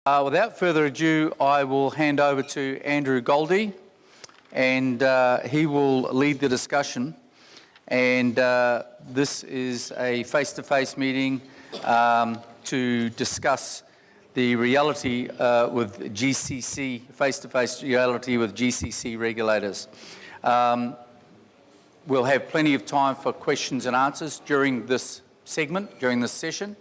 Without further ado, I will hand over to Andrew Gauldie, and he will lead the discussion. And this is a face-to-face meeting to discuss the reality with GCC, face-to-face reality with GCC regulators. We'll have plenty of time for questions and answers during this segment, during this session.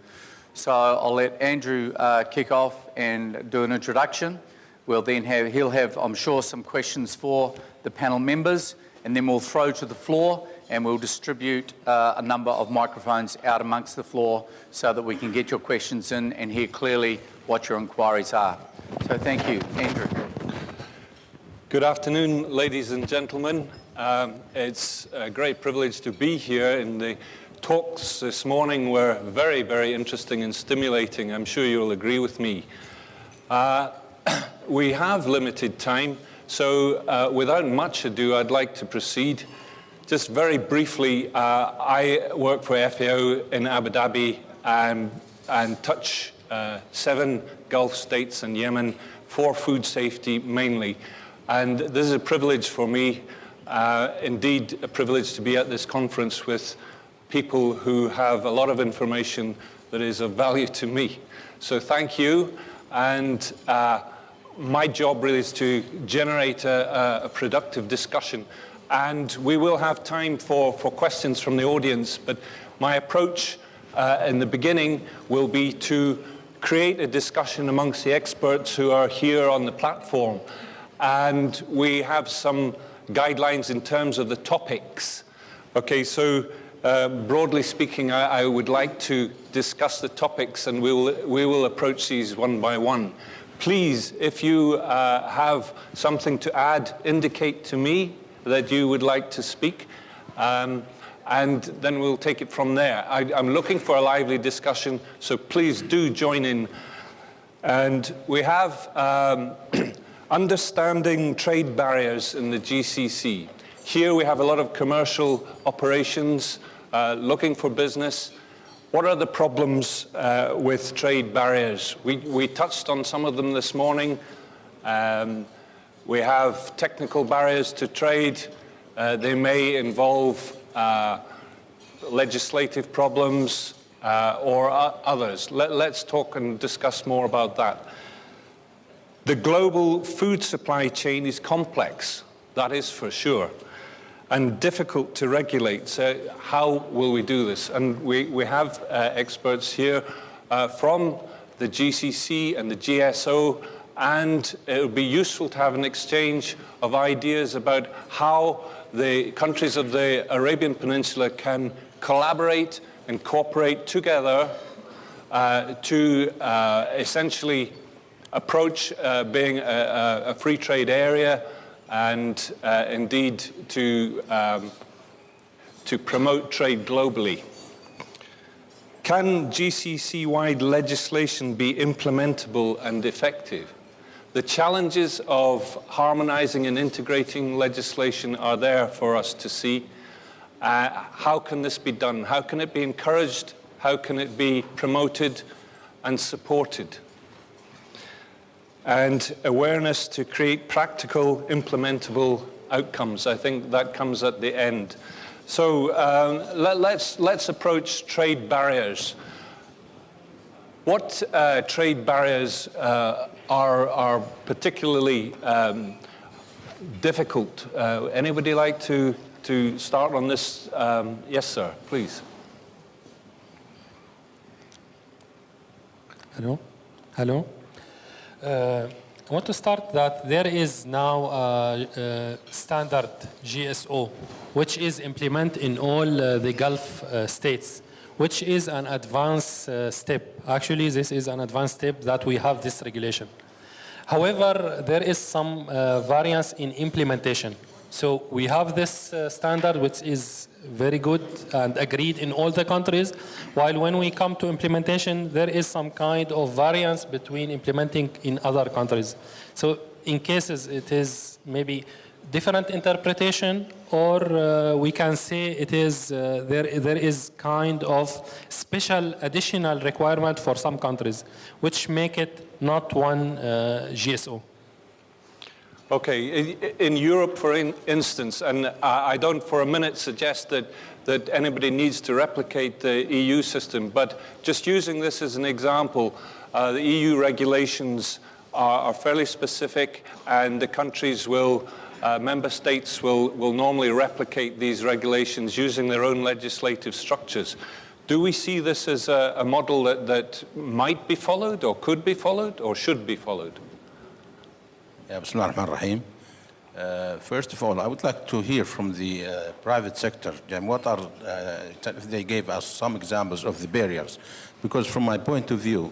So I'll let Andrew kick off and do an introduction. We'll then he'll have, I'm sure, some questions for the panel members, and then we'll throw to the floor and we'll distribute a number of microphones out amongst the floor so that we can get your questions in and hear clearly what your inquiries are. So thank you. Andrew. Good afternoon, ladies and gentlemen. It's a great privilege to be here. In the talks this morning were very, very interesting and stimulating. I'm sure you'll agree with me. We have limited time, so without much ado, I'd like to proceed. Just very briefly, I work for FAO in Abu Dhabi and touch 7 Gulf states and Yemen for food safety mainly. And this is a privilege for me, indeed a privilege to be at this conference with people who have a lot of information that is of value to me. So thank you. And my job really is to generate a productive discussion. And we will have time for questions from the audience, but my approach in the beginning will be to create a discussion amongst the experts who are here on the platform. And we have some guidelines in terms of the topics. Okay, so broadly speaking, I would like to discuss the topics, and we will approach these one by one. Please, if you have something to add, indicate to me that you would like to speak, and then we'll take it from there. I'm looking for a lively discussion, so please do join in. And we have understanding trade barriers in the GCC. Here we have a lot of commercial operations looking for business. What are the problems with trade barriers? We touched on some of them this morning. We have technical barriers to trade. They may involve legislative problems or others. Let's talk and discuss more about that. The global food supply chain is complex, that is for sure, and difficult to regulate. So how will we do this? And we have experts here from the GCC and the GSO, and it would be useful to have an exchange of ideas about how the countries of the Arabian Peninsula can collaborate and cooperate together to essentially approach being a free trade area and indeed to promote trade globally. Can GCC-wide legislation be implementable and effective? The challenges of harmonizing and integrating legislation are there for us to see. How can this be done? How can it be encouraged? How can it be promoted and supported? And awareness to create practical, implementable outcomes. I think that comes at the end. So let's approach trade barriers. What trade barriers are particularly difficult? Anybody like to start on this? Yes, sir, please. Hello. I want to start that there is now a standard GSO, which is implemented in all the Gulf states, which is an advanced step. Actually, this is an advanced step that we have this regulation. However, there is some variance in implementation. So we have this standard, which is very good and agreed in all the countries, while when we come to implementation, there is some kind of variance between implementing in other countries. So in cases it is maybe different interpretation, or we can say it is there is kind of special additional requirement for some countries, which make it not one GSO. Okay, in Europe, for instance, and I don't for a minute suggest that anybody needs to replicate the EU system, but just using this as an example, the EU regulations are fairly specific, and the countries will, member states will normally replicate these regulations using their own legislative structures. Do we see this as a model that might be followed, or could be followed, or should be followed? Yeah, Bismillah ar-Rahman ar-Rahim. First of all, I would like to hear from the private sector, what are, if they gave us some examples of the barriers. Because from my point of view,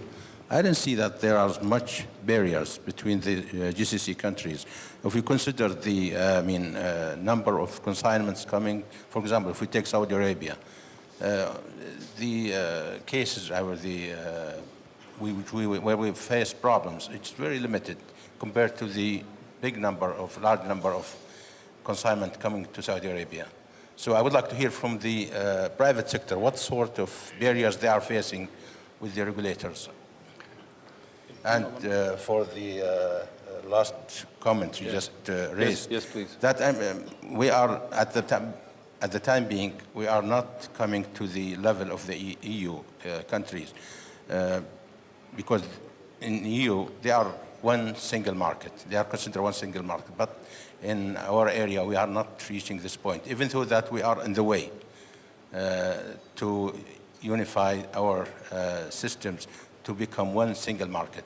I don't see that there are much barriers between the GCC countries. If we consider the number of consignments coming, for example, if we take Saudi Arabia, the cases where we face problems, it's very limited compared to the large number of consignment coming to Saudi Arabia. So I would like to hear from the private sector what sort of barriers they are facing with the regulators. And for the last comment you just raised, yes, please. That we are at the time being, we are not coming to the level of the EU countries, because in EU they are one single market. They are considered one single market. But in our area, we are not reaching this point, even though that we are in the way to unify our systems to become one single market.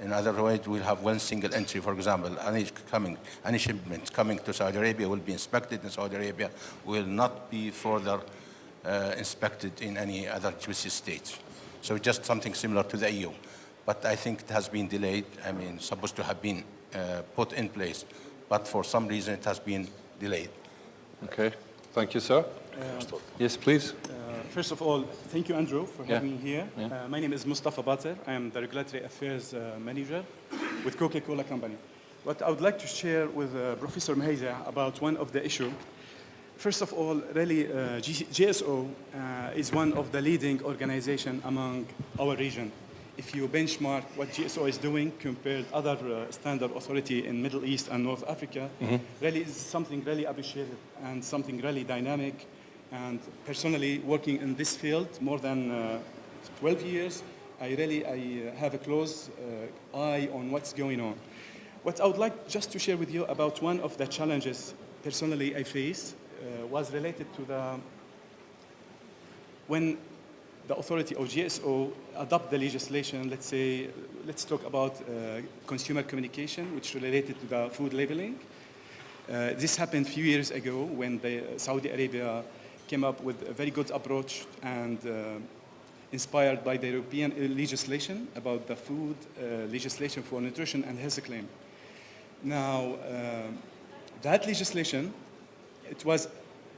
In other words, we'll have one single entry. For example, any shipment coming to Saudi Arabia will be inspected in Saudi Arabia, will not be further inspected in any other GCC states. So just something similar to the EU. But I think it has been delayed. Supposed to have been put in place, but for some reason it has been delayed. Okay, thank you, sir. Yes, please. First of all, thank you, Andrew, for having me here. Yeah. My name is Mustafa Bater. I am the Regulatory Affairs Manager with Coca-Cola Company. What I would like to share with Professor Maheza about one of the issues. First of all, really, GSO is one of the leading organizations among our region. If you benchmark what GSO is doing compared to other standard authority in Middle East and North Africa, really is something really appreciated and something really dynamic. And personally, working in this field more than 12 years, I have a close eye on what's going on. What I would like just to share with you about one of the challenges personally I face was related to when the authority or GSO adopt the legislation. Let's talk about consumer communication, which related to the food labeling. This happened a few years ago when Saudi Arabia came up with a very good approach and inspired by the European legislation about the food legislation for nutrition and health claim. Now, that legislation, it was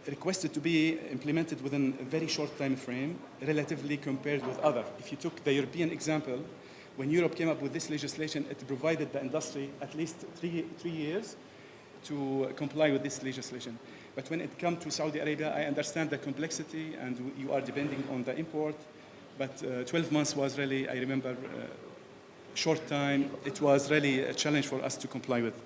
requested to be implemented within a very short time frame, relatively compared with other. If you took the European example, when Europe came up with this legislation, it provided the industry at least three years to comply with this legislation. But when it comes to Saudi Arabia, I understand the complexity and you are depending on the import, but 12 months was really, I remember, short time. It was really a challenge for us to comply with.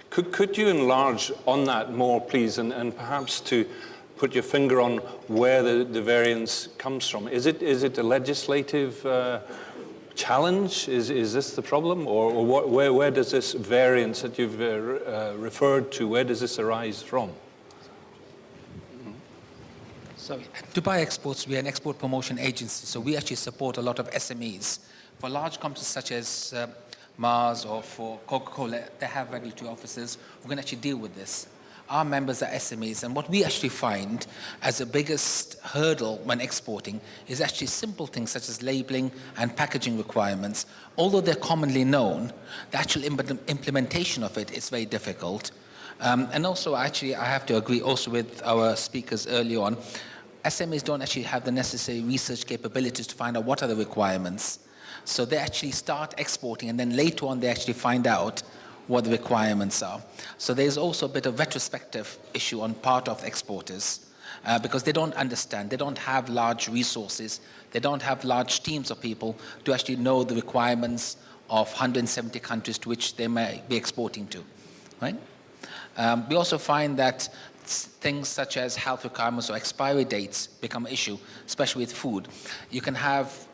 Could you enlarge on that more, please, and perhaps to put your finger on where the variance comes from? Is it a legislative challenge? Is this the problem? Or where does this variance that you've referred to, where does this arise from? So Dubai Exports, we are an export promotion agency, so we actually support a lot of SMEs. For large companies such as Mars or for Coca-Cola, they have regulatory officers who can actually deal with this. Our members are SMEs, and what we actually find as the biggest hurdle when exporting is actually simple things such as labeling and packaging requirements. Although they're commonly known, the actual implementation of it is very difficult. And also, actually, I have to agree also with our speakers early on, SMEs don't actually have the necessary research capabilities to find out what are the requirements. So they actually start exporting, and then later on they actually find out what the requirements are. So there's also a bit of retrospective issue on part of exporters because they don't understand, they don't have large resources, they don't have large teams of people to actually know the requirements of 170 countries to which they may be exporting to, right? We also find that things such as health requirements or expiry dates become an issue, especially with food. You can have,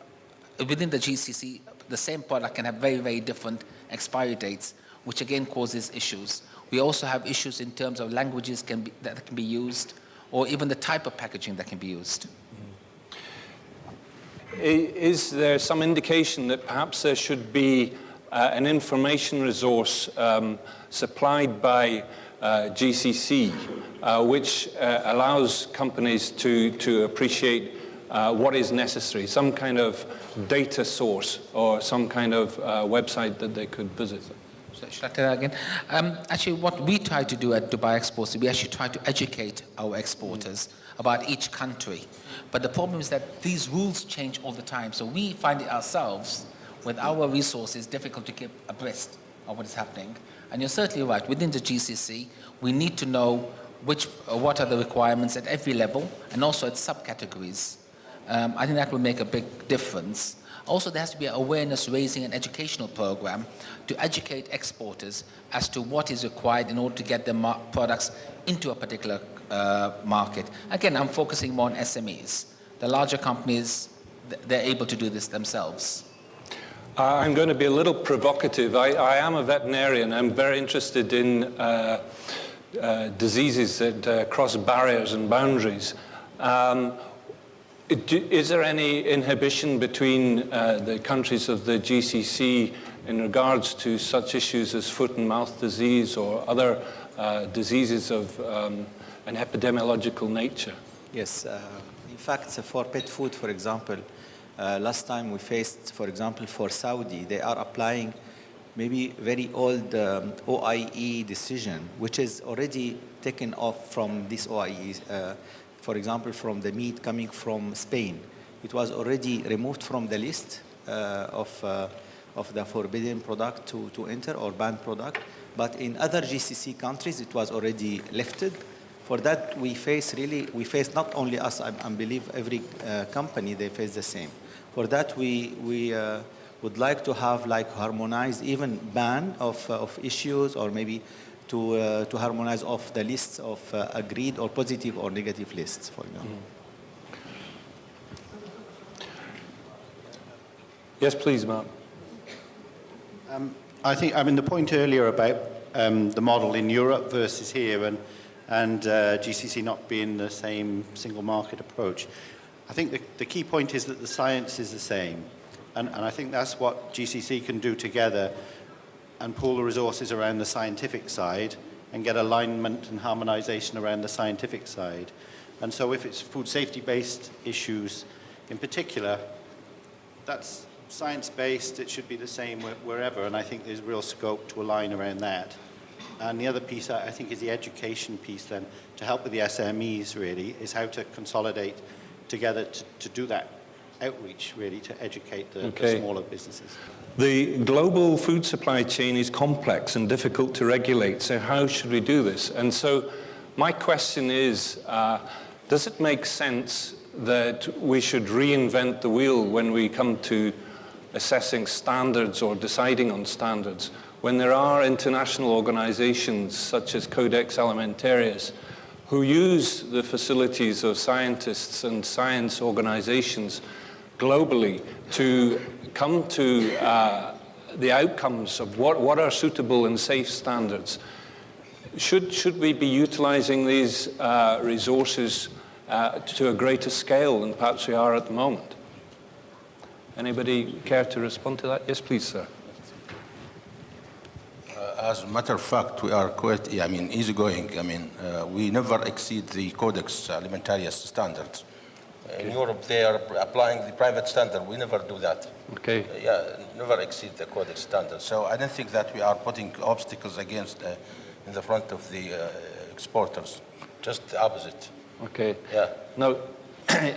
within the GCC, the same product can have very, very different expiry dates, which again causes issues. We also have issues in terms of languages that can be used, or even the type of packaging that can be used. Is there some indication that perhaps there should be an information resource supplied by GCC, which allows companies to appreciate what is necessary, some kind of data source or some kind of website that they could visit? So should I tell that again? Actually, what we try to do at Dubai Exports, we actually try to educate our exporters about each country. But the problem is that these rules change all the time. So we find it ourselves, with our resources, difficult to keep abreast of what is happening. And you're certainly right. Within the GCC, we need to know what are the requirements at every level, and also at subcategories. I think that will make a big difference. Also, there has to be an awareness raising and educational program to educate exporters as to what is required in order to get their products into a particular market. Again, I'm focusing more on SMEs. The larger companies, they're able to do this themselves. I'm going to be a little provocative. I am a veterinarian. I'm very interested in diseases that cross barriers and boundaries. Is there any inhibition between the countries of the GCC in regards to such issues as foot and mouth disease or other diseases of an epidemiological nature? Yes. In fact, for pet food, for example, last time we faced, for example, for Saudi, they are applying maybe very old OIE decision, which is already taken off from this OIE. For example, from the meat coming from Spain. It was already removed from the list of the forbidden product to enter or banned product. But in other GCC countries, it was already lifted. For that, we face not only us, I believe every company, they face the same. For that, we would like to have like harmonized even ban of issues, or maybe to harmonize of the lists of agreed or positive or negative lists, for example. Yes, please, Mark. I mean, the point earlier about the model in Europe versus here and GCC not being the same single market approach. I think the key point is that the science is the same. And I think that's what GCC can do together and pool the resources around the scientific side and get alignment and harmonization around the scientific side. And so if it's food safety-based issues in particular, that's science-based, it should be the same wherever, and I think there's real scope to align around that. And the other piece, I think, is the education piece then, to help with the SMEs, really, is how to consolidate together to do that outreach, really, to educate the smaller businesses. The global food supply chain is complex and difficult to regulate, so how should we do this? And so my question is, does it make sense that we should reinvent the wheel when we come to assessing standards or deciding on standards, when there are international organizations such as Codex Alimentarius who use the facilities of scientists and science organizations globally to come to the outcomes of what are suitable and safe standards? Should we be utilizing these resources to a greater scale than perhaps we are at the moment? Anybody care to respond to that? Yes, please, sir. As a matter of fact, we are quite, easygoing. We never exceed the Codex Alimentarius standards. In Europe, they are applying the private standard. We never do that. Okay. Never exceed the Codex standard. So I don't think that we are putting obstacles against in the front of the exporters. Just the opposite. Okay. Yeah. Now,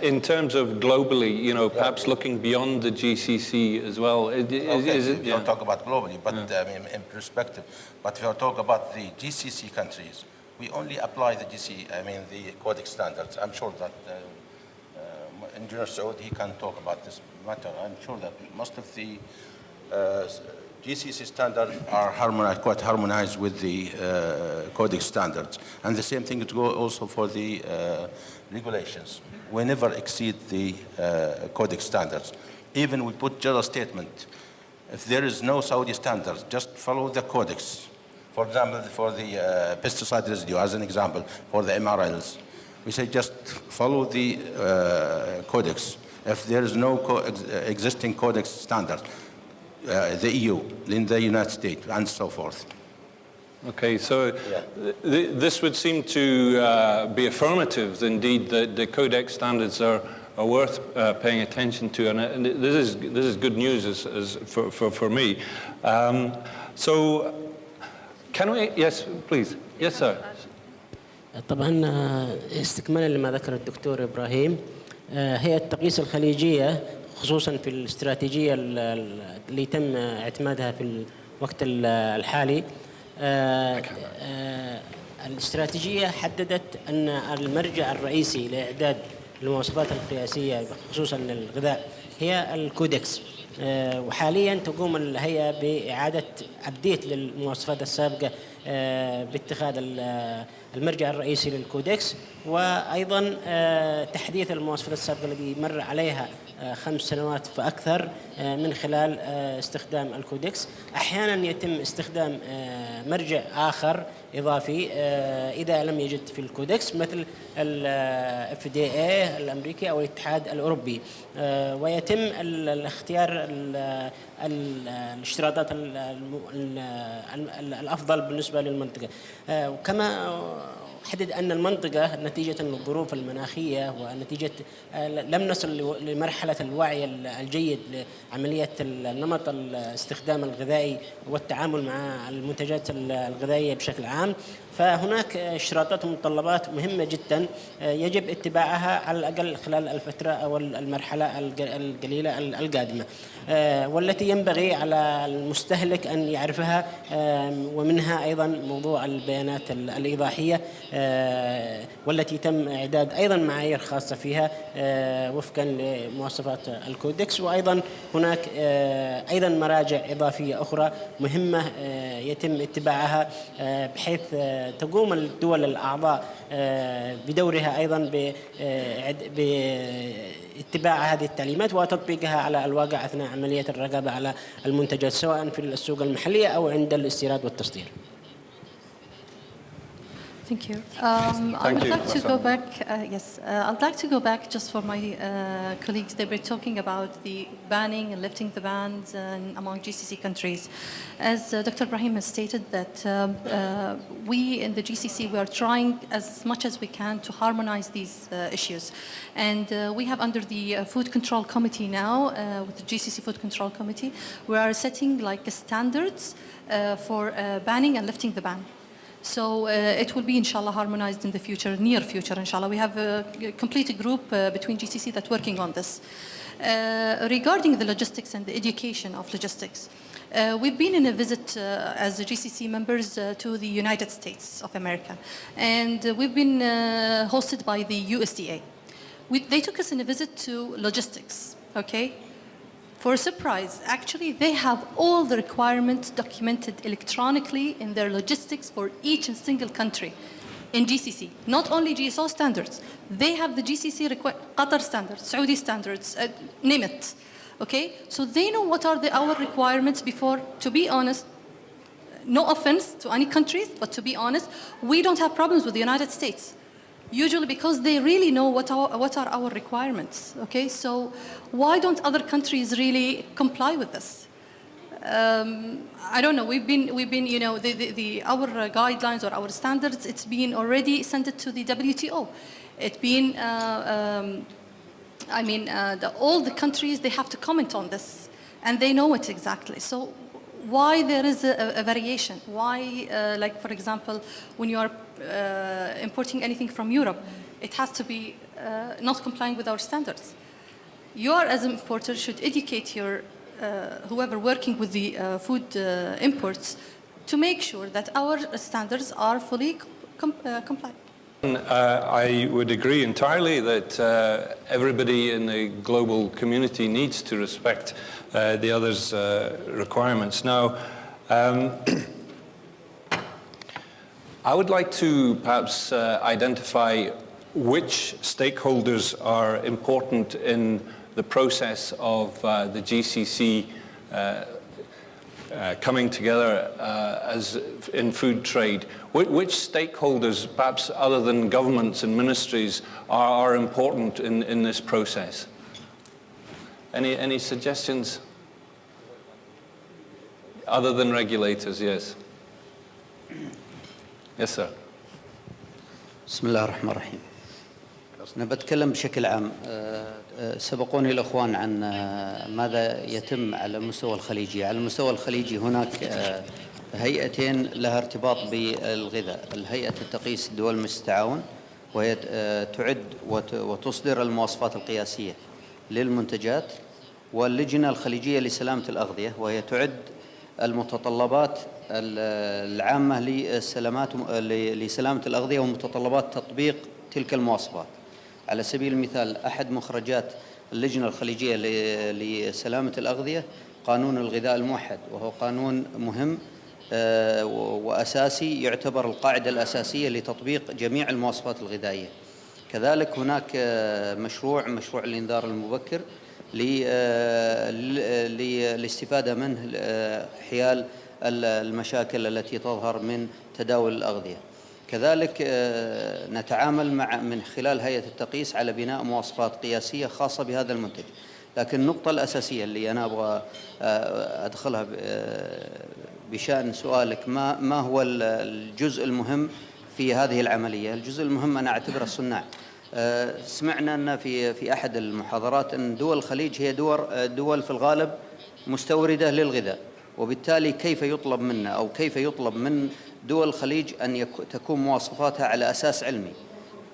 in terms of globally, perhaps looking beyond the GCC as well, is it? We don't talk about globally, but in perspective. But if you talk about the GCC countries, we only apply the the Codex standards. I'm sure that Engineer Saud, he can talk about this matter. I'm sure that most of the GCC standards are harmonized, quite harmonized with the Codex standards. And the same thing to go also for the regulations. We never exceed the Codex standards. Even we put general statement. If there is no Saudi standards, just follow the Codex. For example, for the pesticide residue, as an example, for the MRLs, we say just follow the Codex. If there is no existing Codex standards, the EU, in the United States, and so forth. Okay, so this would seem to be affirmative. Indeed, the Codex standards are worth paying attention to, and this is good news for me. So, can we? Yes, please. Yes, sir. طبعا استكمالا لما ذكر الدكتور إبراهيم، هيئة التقييس الخليجية خصوصا في الاستراتيجية اللي تم اعتمادها في الوقت الحالي، الاستراتيجية حددت أن المرجع الرئيسي لإعداد المواصفات القياسية خصوصا للغذاء هي الكودكس، وحاليا تقوم الهيئة بإعادة أبديت للمواصفات السابقة باتخاذ المرجع الرئيسي للكودكس، وأيضا تحديث المواصفات السابقة التي مر عليها 5 سنوات فأكثر من خلال استخدام الكودكس. أحيانا يتم استخدام مرجع آخر إضافي إذا لم يجد في الكودكس، مثل ال FAO الأمريكي أو الاتحاد الأوروبي، ويتم الاختيار الاشتراطات الأفضل بالنسبة للمنطقة. وكما حدد أن المنطقة نتيجة للظروف المناخية ونتيجة لم نصل لمرحلة الوعي الجيد لعملية النمط الاستخدام الغذائي والتعامل مع المنتجات الغذائية بشكل عام، فهناك اشتراطات ومتطلبات مهمة جدا يجب اتباعها على الأقل خلال الفترة أو المرحلة القليلة القادمة، والتي ينبغي على المستهلك أن يعرفها، ومنها أيضا موضوع البيانات الإيضاحية والتي تم إعداد أيضا معايير خاصة فيها وفقا لمواصفات الكودكس، وأيضا هناك أيضا مراجع إضافية أخرى مهمة يتم اتباعها بحيث تقوم الدول الأعضاء بدورها أيضا باتباع هذه التعليمات وتطبيقها على الواقع أثناء عملية الرقابة على المنتجات سواء في السوق المحلية أو عند الاستيراد والتصدير. Thank you. I would like to go back. I'd like to go back just for my colleagues. They were talking about the banning and lifting the bans among GCC countries. As Dr. Ibrahim has stated, that we in the GCC, we are trying as much as we can to harmonize these issues. And we have under the Food Control Committee now, with the GCC Food Control Committee, we are setting like standards for banning and lifting the ban. So it will be, inshallah, harmonized in the future, near future, inshallah. We have a complete group between GCC that's working on this. Regarding the logistics and the education of logistics, we've been in a visit as the GCC members to the United States of America. And we've been hosted by the USDA. They took us in a visit to logistics, okay? For a surprise, actually, they have all the requirements documented electronically in their logistics for each and single country in GCC. Not only GSO standards, they have the GCC Qatar standards, Saudi standards, name it. Okay, so they know what are our requirements before. To be honest, no offense to any countries, but to be honest, we don't have problems with the United States. Usually because they really know what are our requirements, okay? So why don't other countries really comply with this? I don't know, we've been, you know, our guidelines or our standards, it's been already sent to the WTO. It's been, all the countries, they have to comment on this, and they know it exactly. So why there is a variation? Why, like for example, when you are importing anything from Europe, it has to be not complying with our standards. You are, as an importer, should educate your whoever working with the food imports to make sure that our standards are fully compliant. I would agree entirely that everybody in the global community needs to respect the other's requirements. Now, I would like to perhaps identify which stakeholders are important in the process of the GCC coming together as in food trade. Which stakeholders, perhaps other than governments and ministries, are important in this process? Any suggestions? Other than regulators, yes. Yes, sir. بسم الله الرحمن الرحيم. أنا بتكلم بشكل عام. سبقوني الأخوان عن ماذا يتم على المستوى الخليجي. على المستوى الخليجي هناك هيئتين لها ارتباط بالغذاء. الهيئة التقييس الدول المجلس التعاون، وهي تعد وتصدر المواصفات القياسية للمنتجات، واللجنة الخليجية لسلامة الأغذية، وهي تعد المتطلبات العامة لسلامة الأغذية ومتطلبات تطبيق تلك المواصفات. على سبيل المثال، أحد مخرجات اللجنة الخليجية لسلامة الأغذية قانون الغذاء الموحد، وهو قانون مهم وأساسي، يعتبر القاعدة الأساسية لتطبيق جميع المواصفات الغذائية. كذلك هناك مشروع الإنذار المبكر للاستفادة منه حيال المشاكل التي تظهر من تداول الأغذية. كذلك نتعامل من خلال هيئة التقييس على بناء مواصفات قياسية خاصة بهذا المنتج. لكن النقطة الأساسية اللي أنا أبغى أدخلها بشأن سؤالك، ما هو الجزء المهم في هذه العملية؟ الجزء المهم أنا أعتبره الصناع. سمعنا أن في أحد المحاضرات أن دول الخليج هي دول في الغالب مستوردة للغذاء، وبالتالي كيف يطلب منا أو كيف يطلب من دول الخليج أن تكون مواصفاتها على أساس علمي؟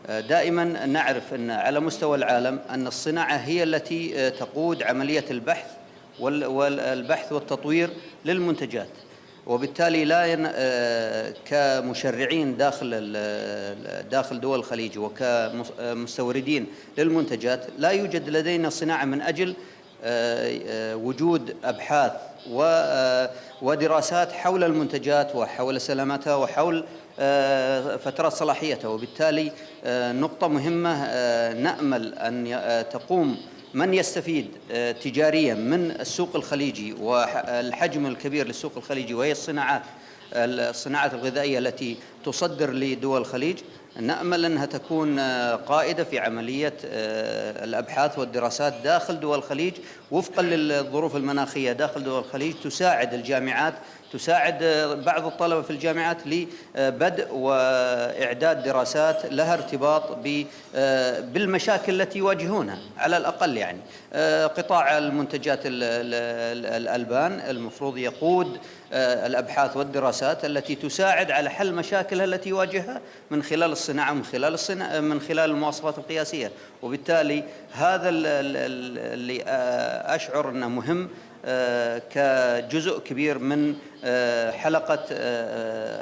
دائما نعرف أن على مستوى العالم أن الصناعة هي التي تقود عملية البحث والتطوير للمنتجات، وبالتالي كمشرعين داخل دول الخليج وكمستوردين للمنتجات لا يوجد لدينا صناعة من أجل وجود أبحاث ودراسات حول المنتجات وحول سلامتها وحول فترة صلاحيتها. وبالتالي نقطة مهمة نأمل أن تقوم من يستفيد تجاريا من السوق الخليجي والحجم الكبير للسوق الخليجي، وهي الصناعات الغذائية التي تصدر لدول الخليج. نأمل أنها تكون قائدة في عملية الأبحاث والدراسات داخل دول الخليج وفقا للظروف المناخية داخل دول الخليج، تساعد الجامعات، تساعد بعض الطلبة في الجامعات لبدء وإعداد دراسات لها ارتباط بالمشاكل التي يواجهونها. على الأقل يعني قطاع المنتجات الألبان المفروض يقود الأبحاث والدراسات التي تساعد على حل مشاكلها التي يواجهها من خلال الصناعة من خلال المواصفات القياسية. وبالتالي هذا اللي أشعر أنه مهم كجزء كبير من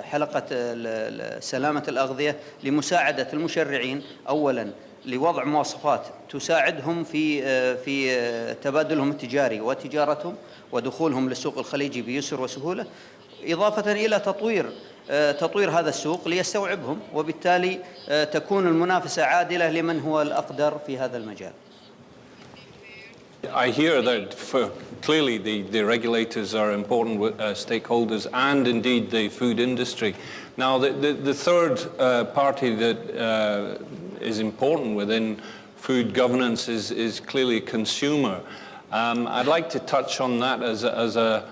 حلقة سلامة الأغذية، لمساعدة المشرعين أولاً لوضع مواصفات تساعدهم في تبادلهم التجاري وتجارتهم ودخولهم للسوق الخليجي بيسر وسهولة، إضافة إلى تطوير هذا السوق ليستوعبهم، وبالتالي تكون المنافسة عادلة لمن هو الأقدر في هذا المجال. I hear that clearly the regulators are important stakeholders, and indeed the food industry. Now, the third party that is important within food governance is clearly consumer. I'd like to touch on that as a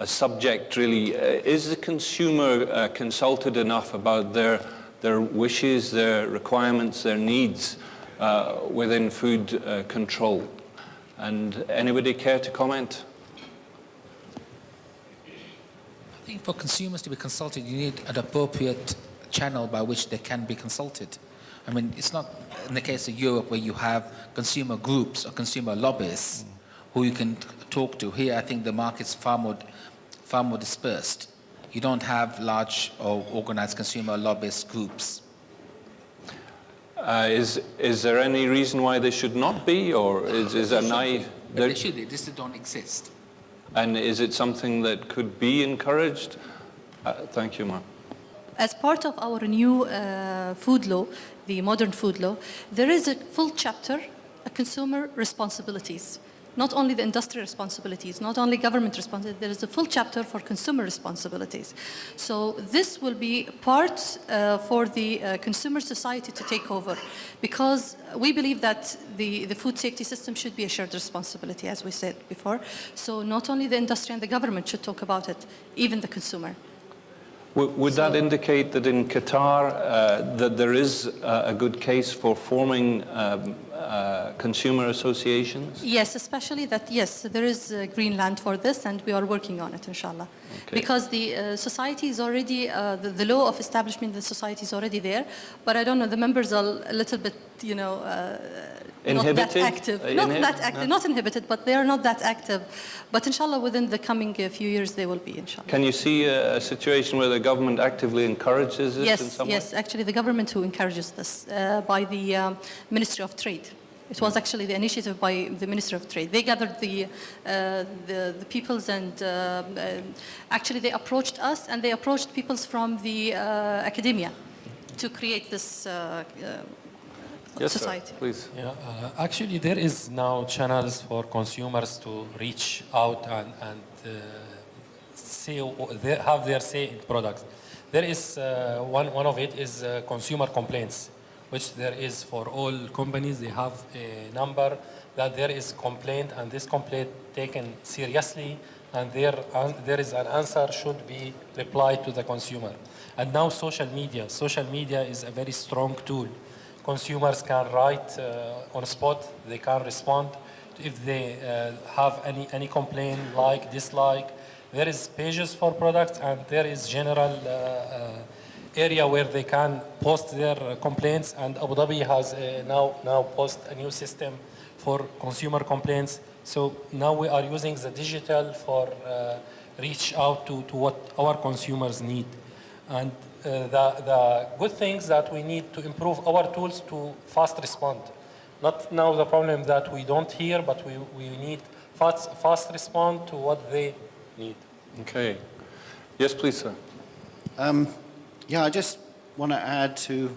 subject, really. Is the consumer consulted enough about their wishes, their requirements, their needs within food control? And anybody care to comment? I think for consumers to be consulted, you need an appropriate channel by which they can be consulted. I mean, it's not in the case of Europe where you have consumer groups or consumer lobbyists who you can talk to. Here, I think the market's far more dispersed. You don't have large or organized consumer lobbyist groups. Is there any reason why they should not be, or is a naive? But they should. They just don't exist. And is it something that could be encouraged? Thank you, ma'am. As part of our new food law, the modern food law, there is a full chapter, consumer responsibilities. Not only the industry responsibilities, not only government responsibilities, there is a full chapter for consumer responsibilities. So this will be part for the consumer society to take over, because we believe that the food safety system should be a shared responsibility, as we said before. So not only the industry and the government should talk about it, even the consumer. Would that indicate that in Qatar that there is a good case for forming consumer associations? Yes, especially that, yes, there is green land for this, and we are working on it, inshallah. Okay. Because the society is already, the law of establishment of the society is already there, but I don't know, the members are a little bit, you know, not that active. Not inhibited, but they are not that active. But inshallah, within the coming few years, they will be, inshallah. Can you see a situation where the government actively encourages this in some way? Yes, actually, the government who encourages this by the Ministry of Trade. It was actually the initiative by the Ministry of Trade. They gathered the peoples, and actually they approached us, and they approached peoples from the academia to create this Yes, society. sir, please. Yeah, actually, there is now channels for consumers to reach out and have their say in products. There is one of it is consumer complaints, which there is for all companies. They have a number that there is complaint, and this complaint taken seriously, and there is an answer should be replied to the consumer. And now social media is a very strong tool. Consumers can write on spot, they can respond if they have any complaint, like, dislike. There is pages for products, and there is general area where they can post their complaints, and Abu Dhabi has now post a new system for consumer complaints. So now we are using the digital for reach out to what our consumers need. And the good things that we need to improve our tools to fast respond. Not now the problem that we don't hear, but we need fast respond to what they need. Okay. Yes, please, sir. Yeah, I just want to add to,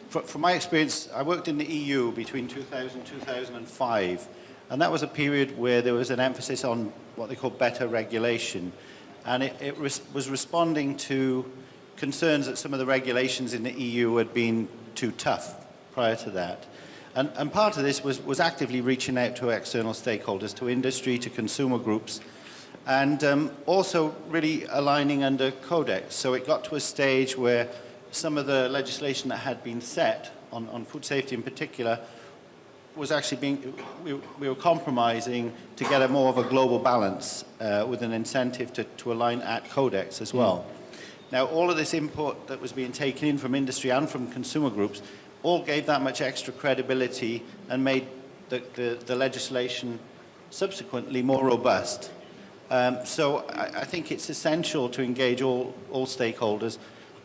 from my experience, I worked in the EU between 2000 and 2005, and that was a period where there was an emphasis on what they call better regulation, and it was responding to concerns that some of the regulations in the EU had been too tough prior to that. And part of this was actively reaching out to external stakeholders, to industry, to consumer groups, and also really aligning under codex. So it got to a stage where some of the legislation that had been set on food safety in particular was actually we were compromising to get a more of a global balance with an incentive to align at codex as well. Now, all of this input that was being taken in from industry and from consumer groups all gave that much extra credibility and made the legislation subsequently more robust. So I think it's essential to engage all stakeholders,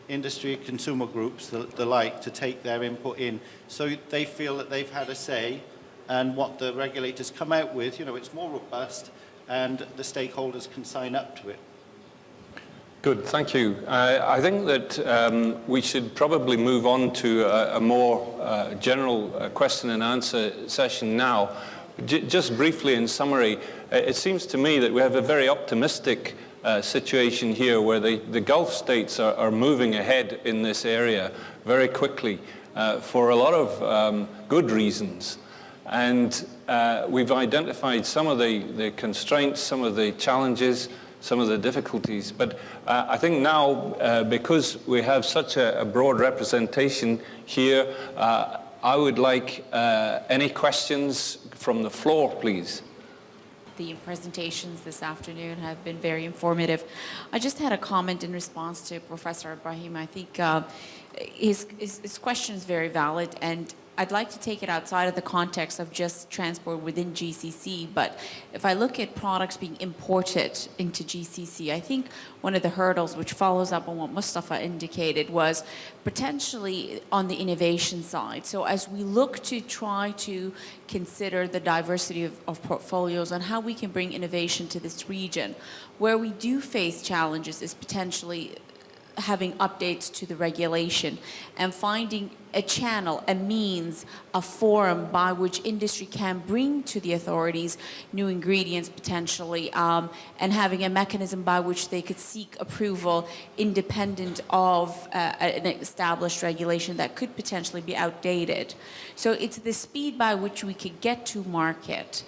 industry, consumer groups, the like, to take their input in so they feel that they've had a say, and what the regulators come out with, you know, it's more robust and the stakeholders can sign up to it. Good, thank you. I think that we should probably move on to a more general question and answer session now. Just briefly, in summary, it seems to me that we have a very optimistic situation here where the Gulf states are moving ahead in this area very quickly for a lot of good reasons. And we've identified some of the constraints, some of the challenges, some of the difficulties. But I think now, because we have such a broad representation here, I would like any questions from the floor, please. The presentations this afternoon have been very informative. I just had a comment in response to Professor Ibrahim. I think his question is very valid, and I'd like to take it outside of the context of just transport within GCC, but if I look at products being imported into GCC, I think one of the hurdles, which follows up on what Mustafa indicated, was potentially on the innovation side. So as we look to try to consider the diversity of portfolios and how we can bring innovation to this region, where we do face challenges is potentially having updates to the regulation and finding a channel, a means, a forum by which industry can bring to the authorities new ingredients potentially, and having a mechanism by which they could seek approval independent of an established regulation that could potentially be outdated. So it's the speed by which we could get to market.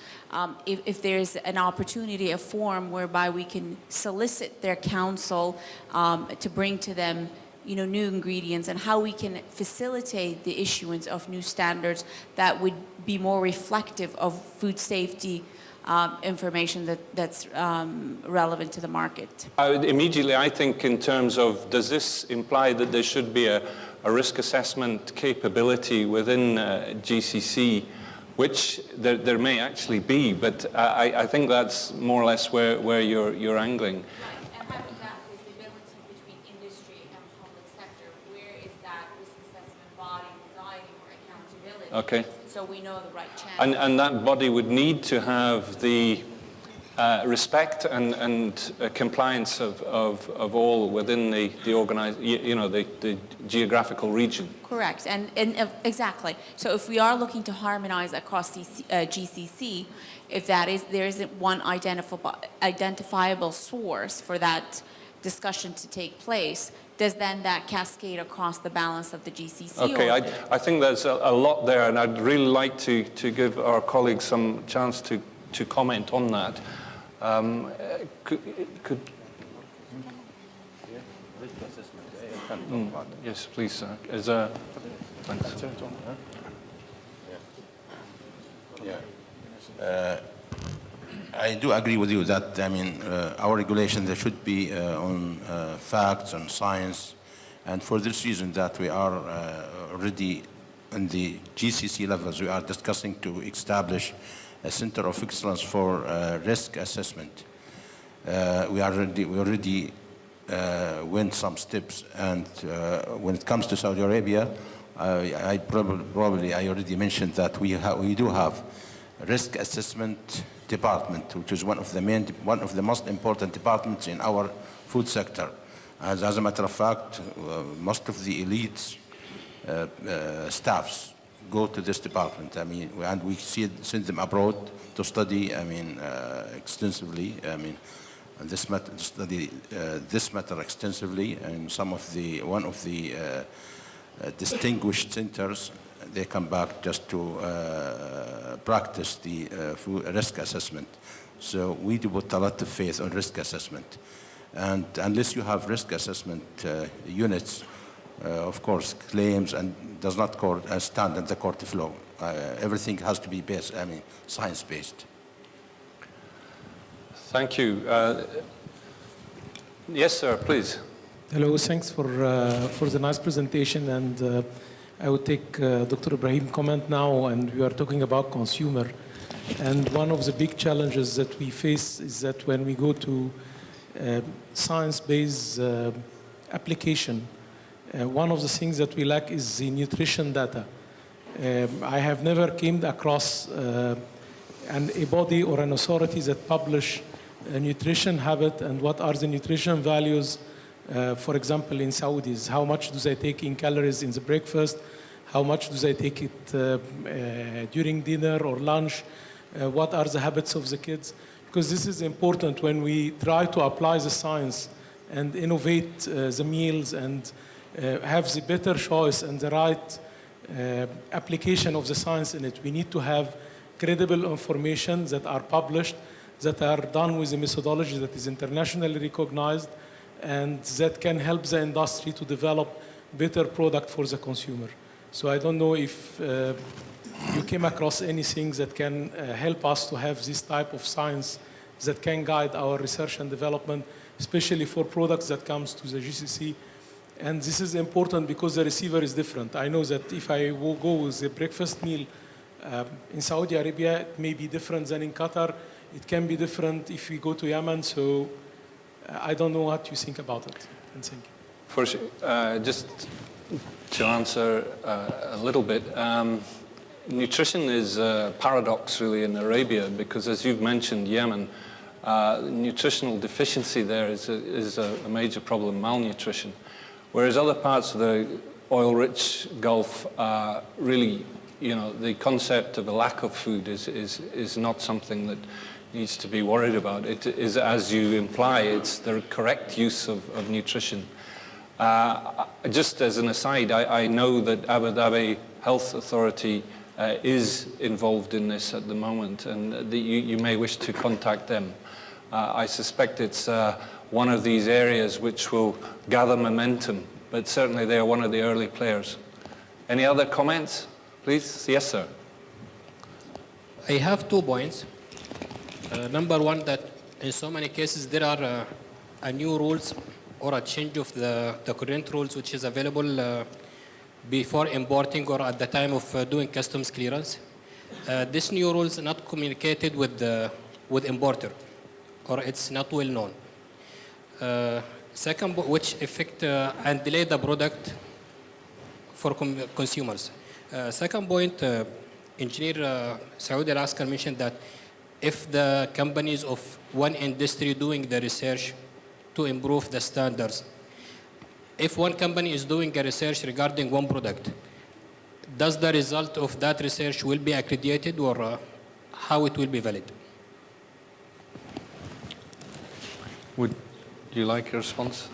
If there's an opportunity, a forum whereby we can solicit their counsel to bring to them, new ingredients, and how we can facilitate the issuance of new standards that would be more reflective of food safety information that's relevant to the market. Immediately, I think in terms of, does this imply that there should be a risk assessment capability within GCC? Which there may actually be, but I think that's more or less where you're angling. And having that visibility between industry and public sector, where is that risk assessment body residing or accountability? Okay. So we know the right channel. And that body would need to have the respect and compliance of all within the organized, the geographical region. Correct, and exactly. So if we are looking to harmonize across GCC, if there isn't one identifiable source for that discussion to take place, does then that cascade across the balance of the GCC? Okay, I think there's a lot there, and I'd really like to give our colleagues some chance to comment on that. Yes, please, sir. I do agree with you that, our regulation, there should be on facts and science. And for this reason that we are already in the GCC levels, we are discussing to establish a center of excellence for risk assessment. We already went some steps, and when it comes to Saudi Arabia, I already mentioned that we do have a risk assessment department, which is one of the most important departments in our food sector. As a matter of fact, most of the elites staffs go to this department. And we send them abroad to study. Extensively. This matter extensively, and one of the distinguished centers, they come back just to practice the food risk assessment. So we do put a lot of faith on risk assessment, and unless you have risk assessment units, of course, claims and does not stand in the court of law. Everything has to be science-based. Thank you. Yes, sir, please. Hello, thanks for the nice presentation, and I would take Dr. Ibrahim's comment now, and we are talking about consumer. And one of the big challenges that we face is that when we go to science-based application, one of the things that we lack is the nutrition data. I have never came across a body or an authority that publish a nutrition habit and what are the nutrition values, for example, in Saudis. How much do they take in calories in the breakfast? How much do they take it during dinner or lunch? What are the habits of the kids? Because this is important when we try to apply the science and innovate the meals and have the better choice and the right application of the science in it. We need to have credible information that are published, that are done with a methodology that is internationally recognized, and that can help the industry to develop better product for the consumer. So I don't know if you came across anything that can help us to have this type of science that can guide our research and development, especially for products that comes to the GCC And this is important because the receiver is different. I know that if I will go with a breakfast meal in Saudi Arabia, it may be different than in Qatar. It can be different if we go to Yemen. So I don't know what you think about it. And thank you. For sure, just to answer a little bit, nutrition is a paradox really in Arabia because, as you've mentioned, Yemen, nutritional deficiency there is a major problem, malnutrition. Whereas other parts of the oil-rich Gulf, really, the concept of a lack of food is not something that needs to be worried about. It is, as you imply, it's the correct use of nutrition. Just as an aside, I know that Abu Dhabi Health Authority is involved in this at the moment, and you may wish to contact them. I suspect it's one of these areas which will gather momentum, but certainly they are one of the early players. Any other comments, please? Yes, sir. I have 2 points. Number one, that in so many cases there are new rules or a change of the current rules which is available before importing or at the time of doing customs clearance. This new rules are not communicated with importer, or it's not well known. Second, which affect and delay the product for consumers. Second point, Engineer Saudi Al-Askar mentioned that if the companies of one industry doing the research to improve the standards, if one company is doing a research regarding one product, does the result of that research will be accredited, or how it will be valid? Would you like a response?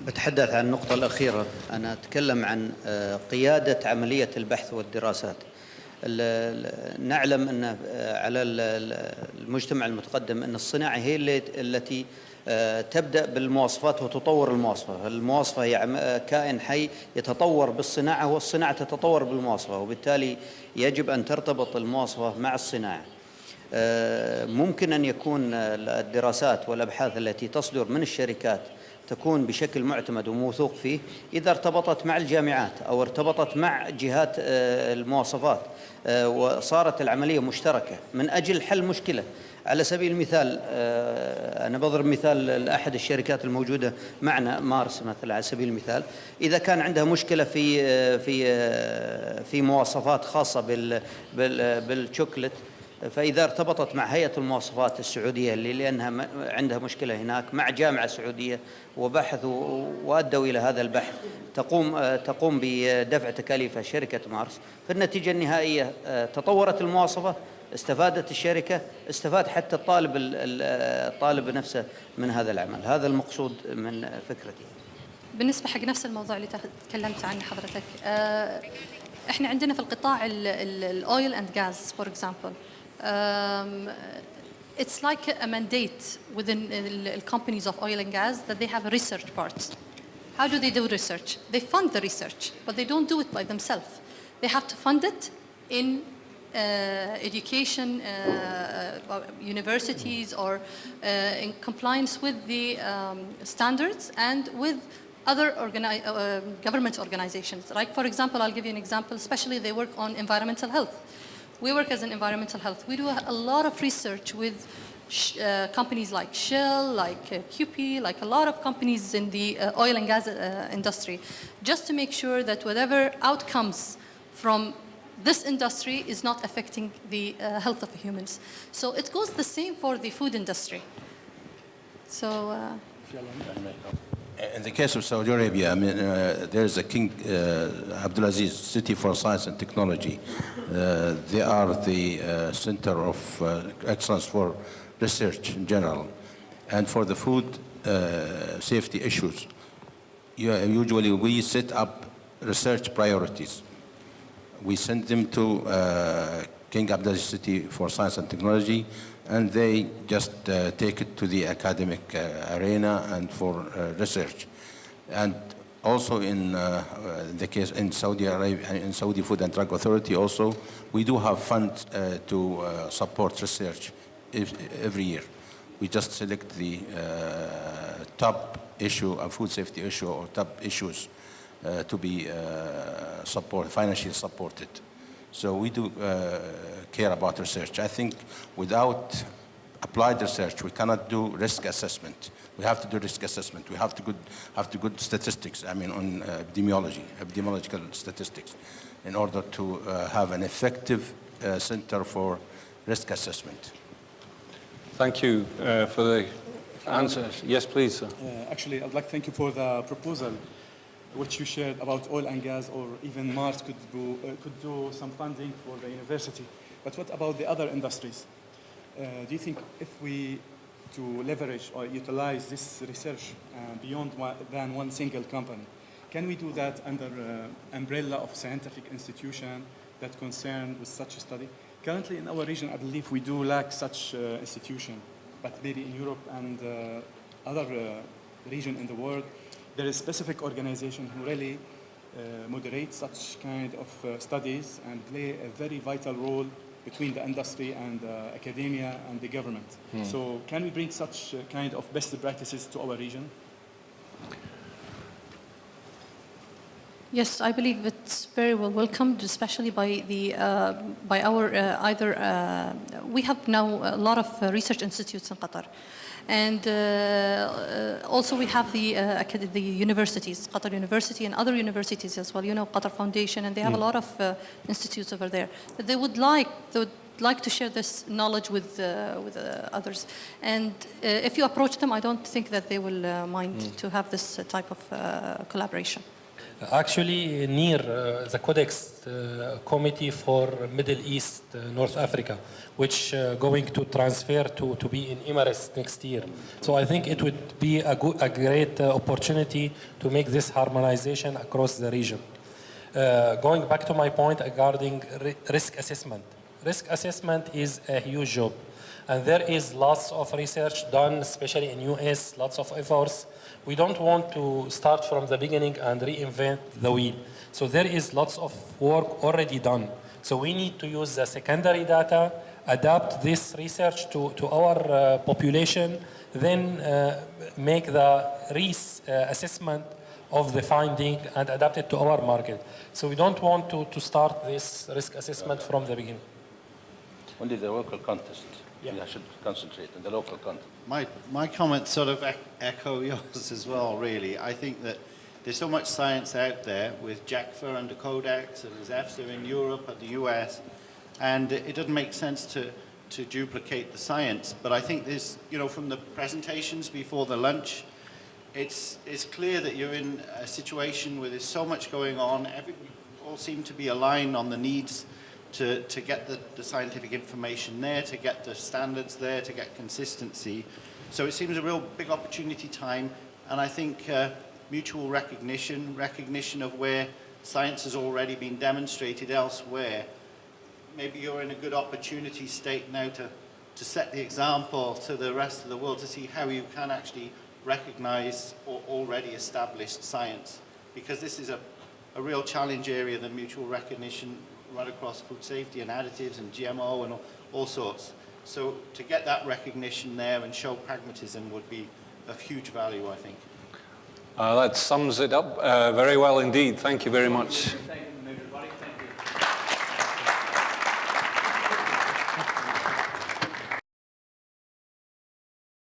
بتحدث عن النقطة الأخيرة. أنا أتكلم عن قيادة عملية البحث والدراسات. نعلم أن على المجتمع المتقدم أن الصناعة هي التي تبدأ بالمواصفات وتطور المواصفة. المواصفة هي كائن حي يتطور بالصناعة، والصناعة تتطور بالمواصفة، وبالتالي يجب أن ترتبط المواصفة مع الصناعة. ممكن أن يكون الدراسات والأبحاث التي تصدر من الشركات تكون بشكل معتمد وموثوق فيه إذا ارتبطت مع الجامعات أو ارتبطت مع جهات المواصفات وصارت العملية مشتركة من أجل حل مشكلة. على سبيل المثال، أنا بضرب مثال لأحد الشركات الموجودة معنا، مارس مثلا على سبيل المثال، إذا كان عندها مشكلة في مواصفات خاصة بالشوكولات، فإذا ارتبطت مع هيئة المواصفات السعودية لأنها عندها مشكلة هناك مع جامعة سعودية وبحثوا وأدوا إلى هذا البحث، تقوم بدفع تكاليفها شركة مارس، فالنتيجة النهائية تطورت المواصفة، استفادت الشركة، استفاد حتى الطالب نفسه من هذا العمل. هذا المقصود من فكرتي. بالنسبة حق نفس الموضوع اللي تكلمت عنه حضرتك، احنا عندنا في القطاع الاويل اند غاز فور اكزامبل، it's like a mandate within the companies of oil and gas that they have a research part. How do they do research? They fund the research, but they don't do it by themselves. They have to fund it in education, universities, or in compliance with the standards and with other government organizations. Like, for example, I'll give you an example, especially they work on environmental health. We work as an environmental health. We do a lot of research with companies like Shell, like QP, like a lot of companies in the oil and gas industry, just to make sure that whatever outcomes from this industry is not affecting the health of the humans. So it goes the same for the food industry. So. In the case of Saudi Arabia, I mean, there is a King Abdulaziz City for Science and Technology. They are the center of excellence for research in general. And for the food safety issues, usually we set up research priorities. We send them to King Abdulaziz City for Science and Technology, and they just take it to the academic arena and for research. And also in the case in Saudi Arabia, in Saudi Food and Drug Authority also, we do have funds to support research every year. We just select the top issue, a food safety issue, or top issues to be financially supported. So we do care about research. I think without applied research, we cannot do risk assessment. We have to do risk assessment. We have to have good statistics, I mean, on epidemiological statistics, in order to have an effective center for risk assessment. Thank you for the answers. Yes, please, sir. Actually, I'd like to thank you for the proposal which you shared about oil and gas, or even Mars could do some funding for the university. But what about the other industries? Do you think if we to leverage or utilize this research beyond than one single company, can we do that under umbrella of scientific institution that concerned with such a study? Currently in our region, I believe we do lack such institution, but maybe in Europe and other region in the world, there is specific organization who really moderate such kind of studies and play a very vital role between the industry and academia and the government. So can we bring such kind of best practices to our region? Yes, I believe it's very well welcomed, especially by by our we have now a lot of research institutes in Qatar, and also we have the universities, Qatar University and other universities as well. You know, Qatar Foundation, and they have a lot of institutes over there. But they would like to share this knowledge with others, and if you approach them, I don't think that they will mind to have this type of collaboration. Actually, near the Codex Committee for Middle East, North Africa, which going to transfer to be in Emirates next year. So I think it would be a great opportunity to make this harmonization across the region. Going back to my point regarding risk assessment. Risk assessment is a huge job. And there is lots of research done, especially in US, lots of efforts. We don't want to start from the beginning and reinvent the wheel. So there is lots of work already done. So we need to use the secondary data, adapt this research to our population, then make the risk assessment of the finding and adapt it to our market. So we don't want to start this risk assessment from the beginning. Only the local context. Yeah. I should concentrate on the local content. My comments sort of echo yours as well, really. I think that there's so much science out there with JACFA and the Codex, and there's EFSA in Europe and the US, and it doesn't make sense to duplicate the science. But I think there's, you know, from the presentations before the lunch, it's clear that you're in a situation where there's so much going on. Everybody all seem to be aligned on the needs to get the scientific information there, to get the standards there, to get consistency. So it seems a real big opportunity time, and I think mutual recognition of where science has already been demonstrated elsewhere. Maybe you're in a good opportunity state now to set the example to the rest of the world, to see how you can actually recognize already established science, because this is a real challenge area, the mutual recognition right across food safety and additives and GMO and all sorts. So to get that recognition there and show pragmatism would be of huge value, I think. That sums it up very well indeed. Thank you very much.